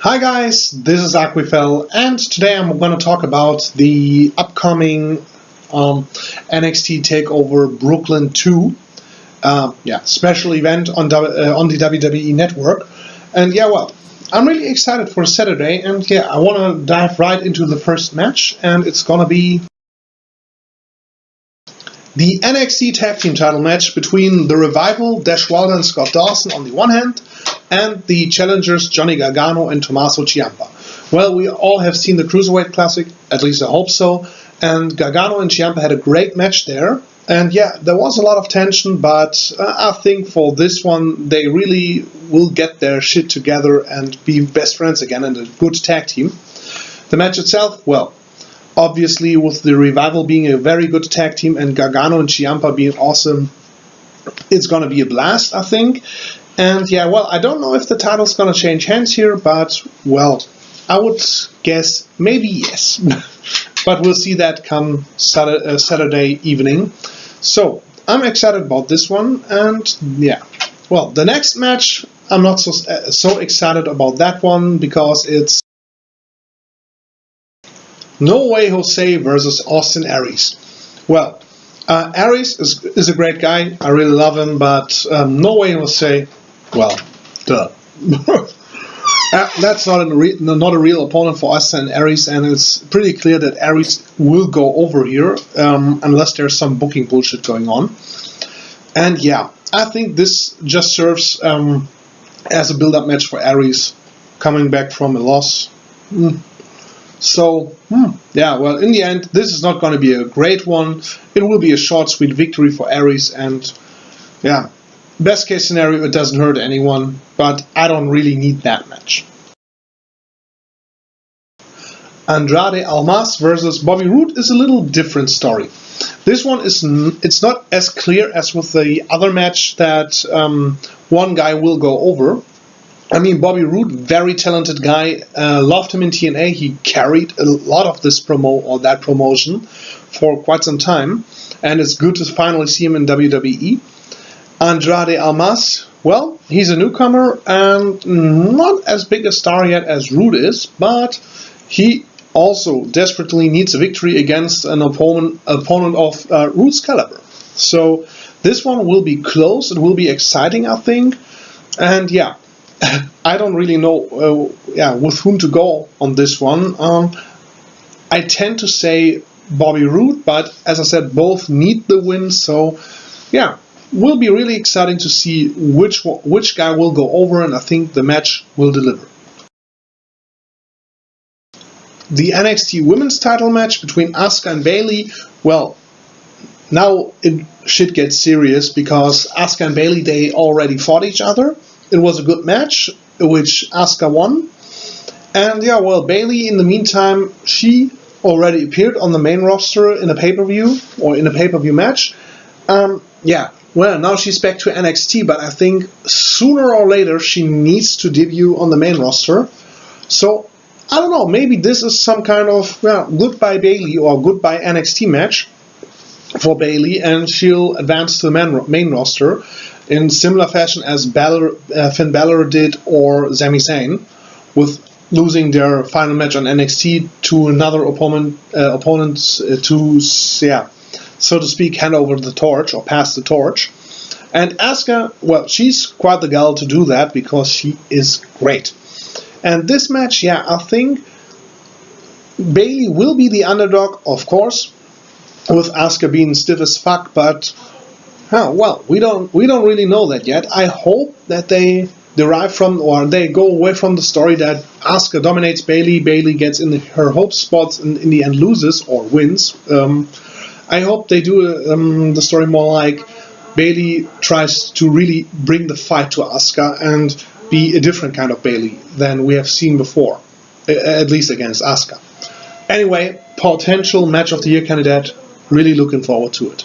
Hi guys, this is Aquifel, and today I'm going to talk about the upcoming NXT TakeOver Brooklyn 2 special event on the WWE Network. And I'm really excited for Saturday, and I want to dive right into the first match, and it's going to be the NXT Tag Team Title Match between the Revival, Dash Wilder and Scott Dawson on the one hand, and the challengers Johnny Gargano and Tommaso Ciampa. Well, we all have seen the Cruiserweight Classic, at least I hope so, and Gargano and Ciampa had a great match there. And there was a lot of tension, but I think for this one they really will get their shit together and be best friends again and a good tag team. The match itself, well, obviously with the Revival being a very good tag team and Gargano and Ciampa being awesome, it's going to be a blast, I think. And I don't know if the title's going to change hands here, but, well, I would guess maybe yes. But we'll see that come Saturday evening. So, I'm excited about this one, and the next match, I'm not so excited about that one, because it's No Way Jose versus Austin Aries. Well, Aries is a great guy, I really love him, but No Way Jose, well, duh. That's not a real opponent for Austin Aries, and it's pretty clear that Aries will go over here, unless there's some booking bullshit going on. And I think this just serves as a build-up match for Aries, coming back from a loss. So, in the end, this is not going to be a great one. It will be a short, sweet victory for Aries, and best case scenario, it doesn't hurt anyone, but I don't really need that match. Andrade Almas versus Bobby Roode is a little different story. This one it's not as clear as with the other match that one guy will go over. I mean, Bobby Roode, very talented guy, loved him in TNA. He carried a lot of this promotion for quite some time, and it's good to finally see him in WWE. Andrade Almas, well, he's a newcomer and not as big a star yet as Roode is, but he also desperately needs a victory against an opponent of Roode's caliber. So this one will be close, it will be exciting, I think, and I don't really know with whom to go on this one. I tend to say Bobby Roode, but as I said, both need the win, so will be really exciting to see which guy will go over, and I think the match will deliver. The NXT Women's Title Match between Asuka and Bayley, well, now shit gets serious, because Asuka and Bayley, they already fought each other. It was a good match, which Asuka won. And Bayley, in the meantime, she already appeared on the main roster in a pay-per-view, or in a pay-per-view match. Well, now she's back to NXT, but I think sooner or later she needs to debut on the main roster. So, I don't know, maybe this is some kind of goodbye Bayley or goodbye NXT match for Bayley, and she'll advance to the main roster in similar fashion as Finn Balor did or Sami Zayn, with losing their final match on NXT to another opponent to so to speak, hand over the torch or pass the torch. And Asuka, well, she's quite the gal to do that because she is great. And this match, I think Bayley will be the underdog, of course, with Asuka being stiff as fuck, but we don't really know that yet. I hope that they derive from, or they go away from the story that Asuka dominates Bayley, Bayley gets in her hope spots and in the end loses or wins. I hope they do the story more like Bayley tries to really bring the fight to Asuka and be a different kind of Bayley than we have seen before, at least against Asuka. Anyway, potential match of the year candidate, really looking forward to it.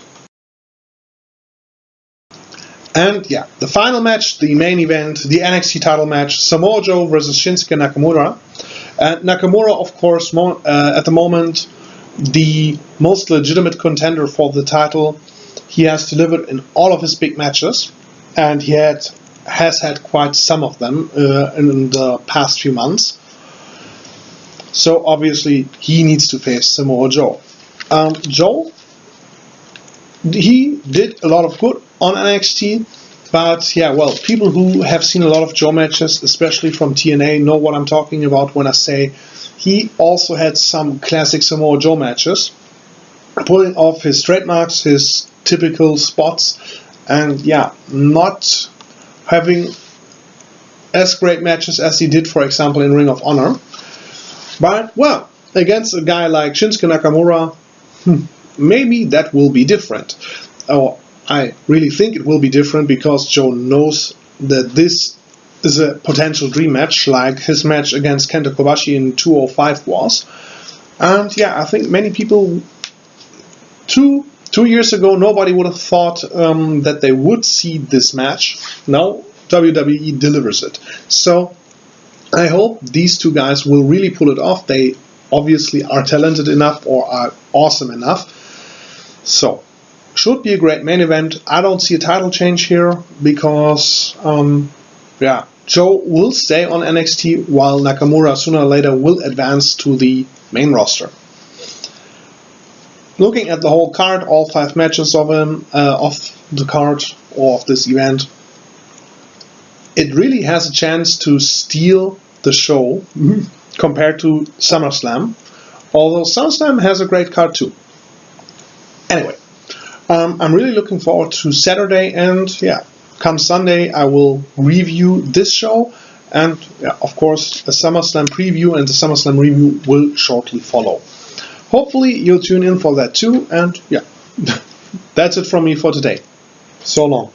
And the final match, the main event, the NXT title match, Samoa Joe versus Shinsuke Nakamura. Nakamura, of course, at the moment, the most legitimate contender for the title. He has delivered in all of his big matches, and he has had quite some of them in the past few months. So obviously he needs to face Samoa Joe. Joe, he did a lot of good on NXT, but yeah, well, people who have seen a lot of Joe matches, especially from TNA, know what I'm talking about when I say he also had some classic Samoa Joe matches, pulling off his trademarks, his typical spots, and yeah, not having as great matches as he did, for example, in Ring of Honor. But, well, against a guy like Shinsuke Nakamura, maybe that will be different. Oh, I really think it will be different because Joe knows that this is a potential dream match, like his match against Kenta Kobashi in 205 was. And yeah, I think many people, two years ago, nobody would have thought that they would see this match. Now, WWE delivers it. So, I hope these two guys will really pull it off. They obviously are talented enough or are awesome enough. So, should be a great main event. I don't see a title change here because, yeah, Joe will stay on NXT while Nakamura sooner or later will advance to the main roster. Looking at the whole card, all 5 matches of the card or of this event, it really has a chance to steal the show compared to SummerSlam, although SummerSlam has a great card too. Anyway, I'm really looking forward to Saturday, and yeah, come Sunday I will review this show, and yeah, of course a SummerSlam preview and the SummerSlam review will shortly follow. Hopefully you'll tune in for that too, and yeah, that's it from me for today. So long.